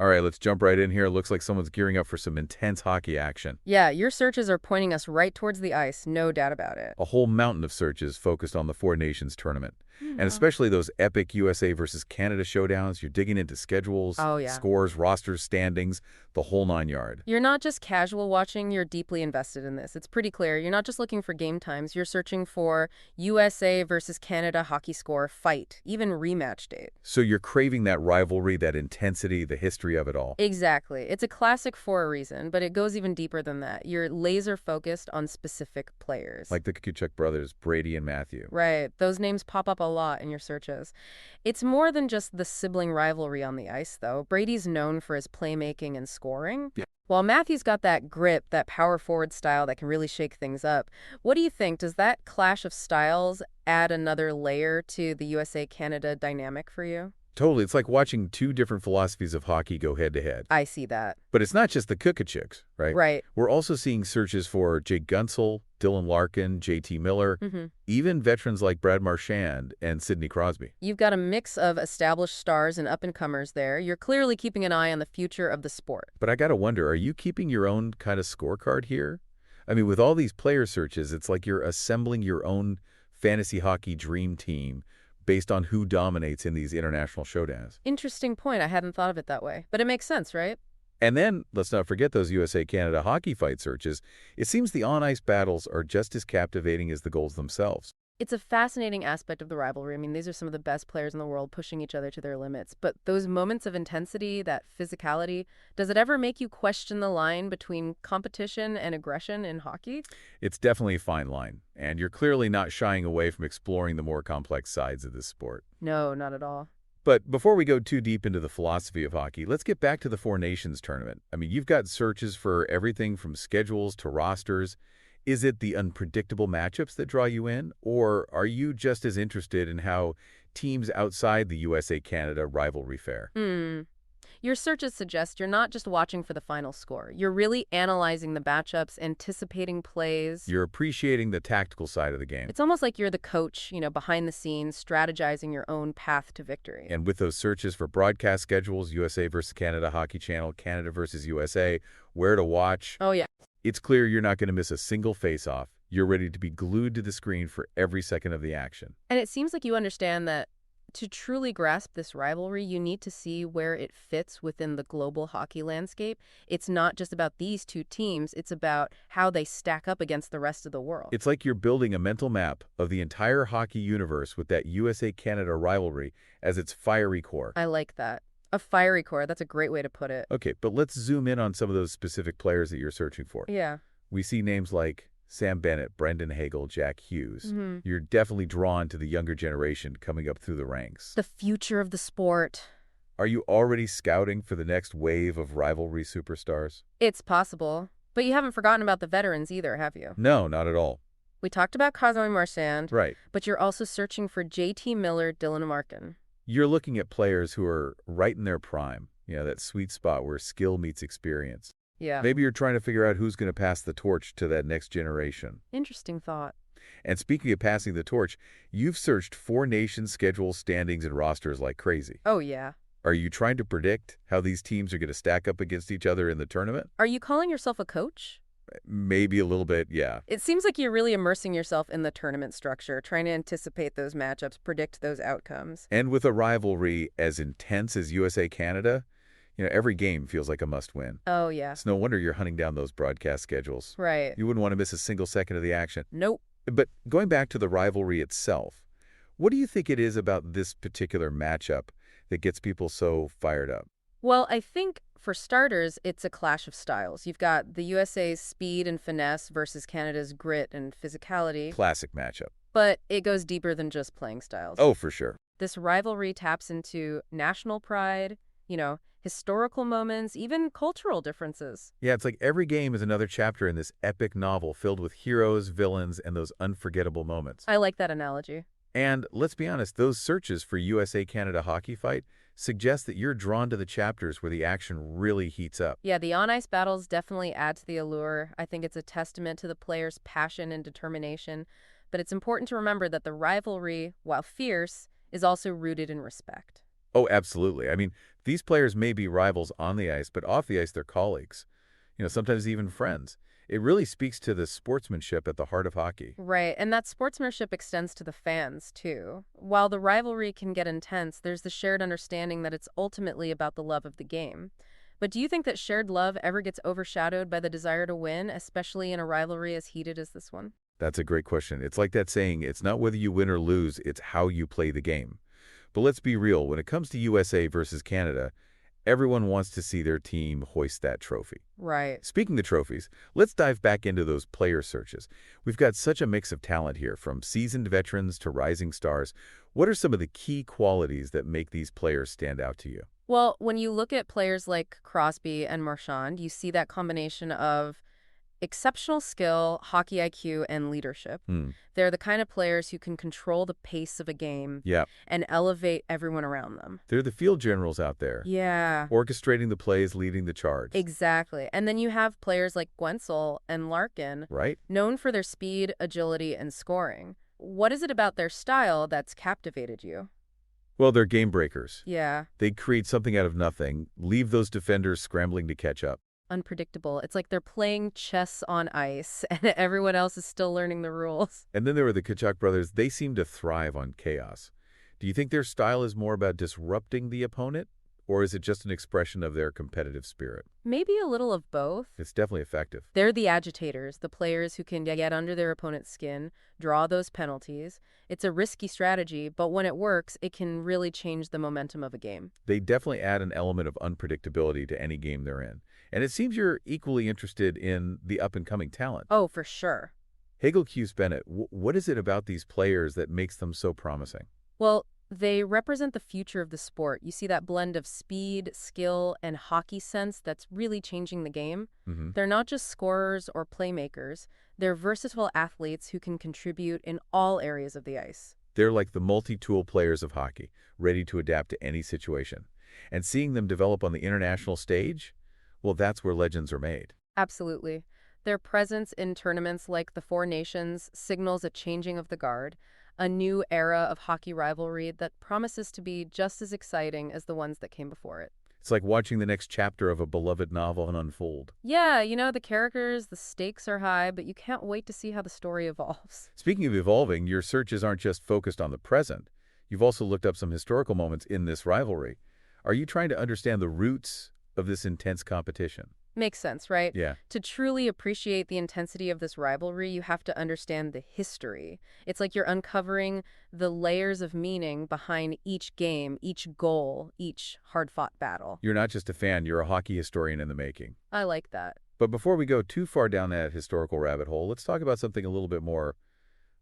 All right, let's jump right in here. Looks like someone's gearing up for some intense hockey action. Yeah, your searches are pointing us right towards the ice, no doubt about it. A whole mountain of searches focused on the Four Nations tournament. And Wow. especially those epic USA versus Canada showdowns. You're digging into schedules, Oh, yeah. scores, rosters, standings, the whole nine yard. You're not just casual watching, you're deeply invested in this. It's pretty clear. You're not just looking for game times, you're searching for USA versus Canada hockey score, fight, even rematch date. So you're craving that rivalry, that intensity, the history of it all. Exactly. It's a classic for a reason, but it goes even deeper than that. You're laser focused on specific players. Like the Kuchuk brothers, Brady and Matthew. Right. Those names pop up a lot in your searches. It's more than just the sibling rivalry on the ice, though. Brady's known for his playmaking and scoring. Yeah. While Matthew's got that grip, that power forward style that can really shake things up. What do you think? Does that clash of styles add another layer to the USA-Canada dynamic for you? Totally. It's like watching two different philosophies of hockey go head to head. I see that. But it's not just the Kukachuks, right? Right. We're also seeing searches for Jake Gunsel, Dylan Larkin, JT Miller, even veterans like Brad Marchand and Sidney Crosby. You've got a mix of established stars and up-and-comers there. You're clearly keeping an eye on the future of the sport. But I gotta wonder, are you keeping your own kind of scorecard here? I mean, with all these player searches, it's like you're assembling your own fantasy hockey dream team based on who dominates in these international showdowns. Interesting point. I hadn't thought of it that way. But it makes sense, right? And then, let's not forget those USA-Canada hockey fight searches. It seems the on-ice battles are just as captivating as the goals themselves. It's a fascinating aspect of the rivalry. I mean, these are some of the best players in the world pushing each other to their limits. But those moments of intensity, that physicality, does it ever make you question the line between competition and aggression in hockey? It's definitely a fine line, and you're clearly not shying away from exploring the more complex sides of this sport. No, not at all. But before we go too deep into the philosophy of hockey, let's get back to the Four Nations tournament. I mean, you've got searches for everything from schedules to rosters. Is it the unpredictable matchups that draw you in, or are you just as interested in how teams outside the USA-Canada rivalry fare? Your searches suggest you're not just watching for the final score. You're really analyzing the matchups, anticipating plays. You're appreciating the tactical side of the game. It's almost like you're the coach, behind the scenes, strategizing your own path to victory. And with those searches for broadcast schedules, USA versus Canada Hockey Channel, Canada versus USA, where to watch, Oh, yeah. it's clear you're not going to miss a single face-off. You're ready to be glued to the screen for every second of the action. And it seems like you understand that to truly grasp this rivalry, you need to see where it fits within the global hockey landscape. It's not just about these two teams, it's about how they stack up against the rest of the world. It's like you're building a mental map of the entire hockey universe with that USA-Canada rivalry as its fiery core. I like that. A fiery core, that's a great way to put it. Okay, but let's zoom in on some of those specific players that you're searching for. Yeah. We see names like Sam Bennett, Brendan Hagel, Jack Hughes. You're definitely drawn to the younger generation coming up through the ranks. The future of the sport. Are you already scouting for the next wave of rivalry superstars? It's possible. But you haven't forgotten about the veterans either, have you? No, not at all. We talked about Cosmo Marchand, Right. but you're also searching for JT Miller, Dylan Larkin. You're looking at players who are right in their prime, that sweet spot where skill meets experience. Yeah. Maybe you're trying to figure out who's going to pass the torch to that next generation. Interesting thought. And speaking of passing the torch, you've searched Four Nations schedules, standings, and rosters like crazy. Oh, yeah. Are you trying to predict how these teams are going to stack up against each other in the tournament? Are you calling yourself a coach? Maybe a little bit, yeah. It seems like you're really immersing yourself in the tournament structure, trying to anticipate those matchups, predict those outcomes. And with a rivalry as intense as USA-Canada, every game feels like a must-win. Oh, yeah. It's no wonder you're hunting down those broadcast schedules. Right. You wouldn't want to miss a single second of the action. Nope. But going back to the rivalry itself, what do you think it is about this particular matchup that gets people so fired up? Well, I think, for starters, it's a clash of styles. You've got the USA's speed and finesse versus Canada's grit and physicality. Classic matchup. But it goes deeper than just playing styles. Oh, for sure. This rivalry taps into national pride, historical moments, even cultural differences. Yeah, it's like every game is another chapter in this epic novel filled with heroes, villains, and those unforgettable moments. I like that analogy. And let's be honest, those searches for USA-Canada hockey fight suggest that you're drawn to the chapters where the action really heats up. Yeah, the on-ice battles definitely add to the allure. I think it's a testament to the players' passion and determination. But it's important to remember that the rivalry, while fierce, is also rooted in respect. Oh, absolutely. I mean, These players may be rivals on the ice, but off the ice they're colleagues, sometimes even friends. It really speaks to the sportsmanship at the heart of hockey. Right, and that sportsmanship extends to the fans, too. While the rivalry can get intense, there's the shared understanding that it's ultimately about the love of the game. But do you think that shared love ever gets overshadowed by the desire to win, especially in a rivalry as heated as this one? That's a great question. It's like that saying, it's not whether you win or lose, it's how you play the game. But let's be real, when it comes to USA versus Canada, everyone wants to see their team hoist that trophy. Right. Speaking of trophies, let's dive back into those player searches. We've got such a mix of talent here, from seasoned veterans to rising stars. What are some of the key qualities that make these players stand out to you? Well, when you look at players like Crosby and Marchand, you see that combination of exceptional skill, hockey IQ, and leadership. Hmm. They're the kind of players who can control the pace of a game Yeah, and elevate everyone around them. they're the field generals out there, Yeah, orchestrating the plays, leading the charge. exactly. And then you have players like Gwenzel and Larkin, Right? known for their speed, agility, and scoring. What is it about their style that's captivated you? Well, they're game breakers. Yeah, They create something out of nothing, leave those defenders scrambling to catch up. unpredictable. It's like they're playing chess on ice, and everyone else is still learning the rules. And then there were the Kachuk brothers. They seem to thrive on chaos. Do you think their style is more about disrupting the opponent, or is it just an expression of their competitive spirit? Maybe a little of both. It's definitely effective. They're the agitators, the players who can get under their opponent's skin, draw those penalties. It's a risky strategy, but when it works, it can really change the momentum of a game. They definitely add an element of unpredictability to any game they're in. And it seems you're equally interested in the up-and-coming talent. Oh, for sure. Hagel Hughes Bennett, what is it about these players that makes them so promising? Well, they represent the future of the sport. You see that blend of speed, skill, and hockey sense that's really changing the game. Hmm. They're not just scorers or playmakers. They're versatile athletes who can contribute in all areas of the ice. They're like the multi-tool players of hockey, ready to adapt to any situation. And seeing them develop on the international stage, well, that's where legends are made. Absolutely. Their presence in tournaments like the Four Nations signals a changing of the guard, a new era of hockey rivalry that promises to be just as exciting as the ones that came before it. It's like watching the next chapter of a beloved novel unfold. Yeah, the characters, the stakes are high, but you can't wait to see how the story evolves. Speaking of evolving, your searches aren't just focused on the present. You've also looked up some historical moments in this rivalry. Are you trying to understand the roots of this intense competition? Makes sense, right? Yeah. To truly appreciate the intensity of this rivalry, you have to understand the history. It's like you're uncovering the layers of meaning behind each game, each goal, each hard-fought battle. You're not just a fan, you're a hockey historian in the making. I like that. But before we go too far down that historical rabbit hole, let's talk about something a little bit more,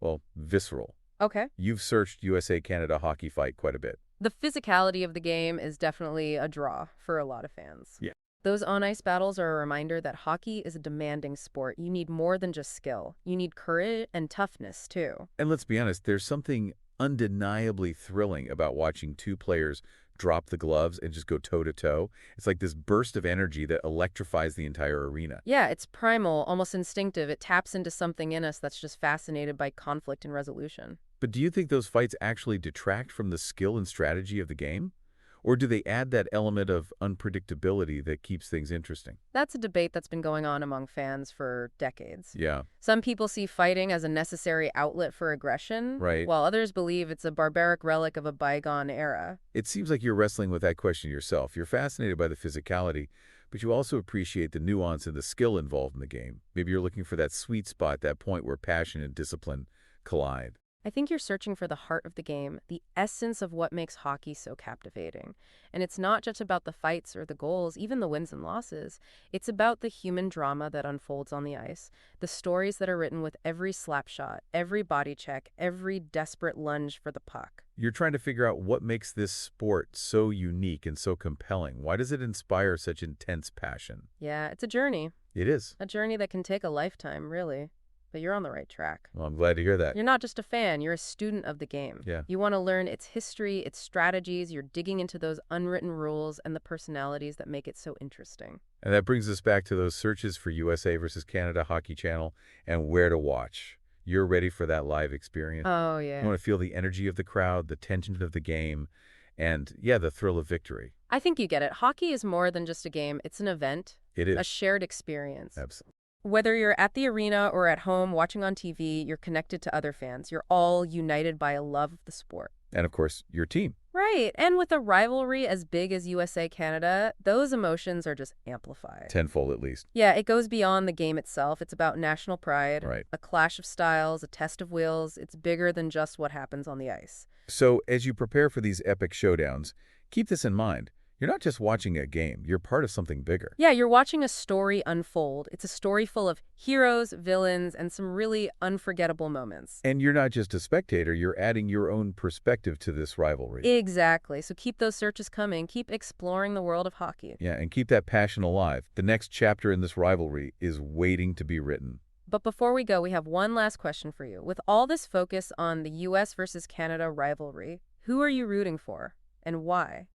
well, visceral. Okay. You've searched USA-Canada hockey fight quite a bit. The physicality of the game is definitely a draw for a lot of fans. Yeah. Those on-ice battles are a reminder that hockey is a demanding sport. You need more than just skill. You need courage and toughness, too. And let's be honest, there's something undeniably thrilling about watching two players drop the gloves and just go toe-to-toe. It's like this burst of energy that electrifies the entire arena. Yeah, it's primal, almost instinctive. It taps into something in us that's just fascinated by conflict and resolution. But do you think those fights actually detract from the skill and strategy of the game? Or do they add that element of unpredictability that keeps things interesting? That's a debate that's been going on among fans for decades. Yeah, Some people see fighting as a necessary outlet for aggression, right. while others believe it's a barbaric relic of a bygone era. It seems like you're wrestling with that question yourself. You're fascinated by the physicality, but you also appreciate the nuance and the skill involved in the game. Maybe you're looking for that sweet spot, that point where passion and discipline collide. I think you're searching for the heart of the game, the essence of what makes hockey so captivating. And it's not just about the fights or the goals, even the wins and losses. It's about the human drama that unfolds on the ice, the stories that are written with every slap shot, every body check, every desperate lunge for the puck. You're trying to figure out what makes this sport so unique and so compelling. Why does it inspire such intense passion? Yeah, it's a journey It that can take a lifetime, really. But you're on the right track. Well, I'm glad to hear that. You're not just a fan, you're a student of the game. Yeah. You want to learn its history, its strategies, you're digging into those unwritten rules and the personalities that make it so interesting. And that brings us back to those searches for USA versus Canada Hockey Channel and where to watch. You're ready for that live experience. Oh, You yeah. want to feel the energy of the crowd, the tension of the game, and, yeah, the thrill of victory. I think you get it. Hockey is more than just a game. It's an event, It a is. shared experience. Absolutely. Whether you're at the arena or at home watching on TV, you're connected to other fans. You're all united by a love of the sport. And, of course, your team. Right. And with a rivalry as big as USA-Canada, those emotions are just amplified. Tenfold at least. Yeah, it goes beyond the game itself. It's about national pride, Right. a clash of styles, a test of wills. It's bigger than just what happens on the ice. So, as you prepare for these epic showdowns, keep this in mind. You're not just watching a game. You're part of something bigger. Yeah, you're watching a story unfold. It's a story full of heroes, villains, and some really unforgettable moments. And you're not just a spectator. You're adding your own perspective to this rivalry. Exactly. So keep those searches coming. Keep exploring the world of hockey. Yeah, and keep that passion alive. The next chapter in this rivalry is waiting to be written. But before we go, we have one last question for you. With all this focus on the U.S. versus Canada rivalry, who are you rooting for and why?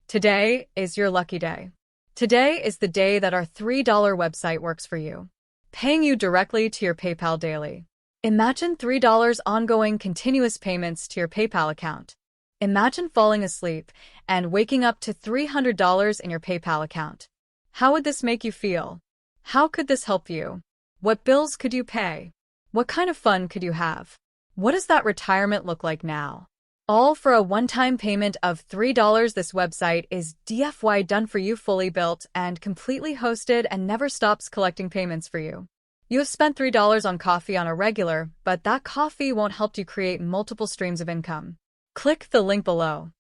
Today is your lucky day. Today is the day that our $3 website works for you, paying you directly to your PayPal daily. Imagine $3 ongoing continuous payments to your PayPal account. Imagine falling asleep and waking up to $300 in your PayPal account. How would this make you feel? How could this help you? What bills could you pay? What kind of fun could you have? What does that retirement look like now? All for a one-time payment of $3. This website is DFY done for you, fully built and completely hosted, and never stops collecting payments for you. You have spent $3 on coffee on a regular, but that coffee won't help you create multiple streams of income. Click the link below.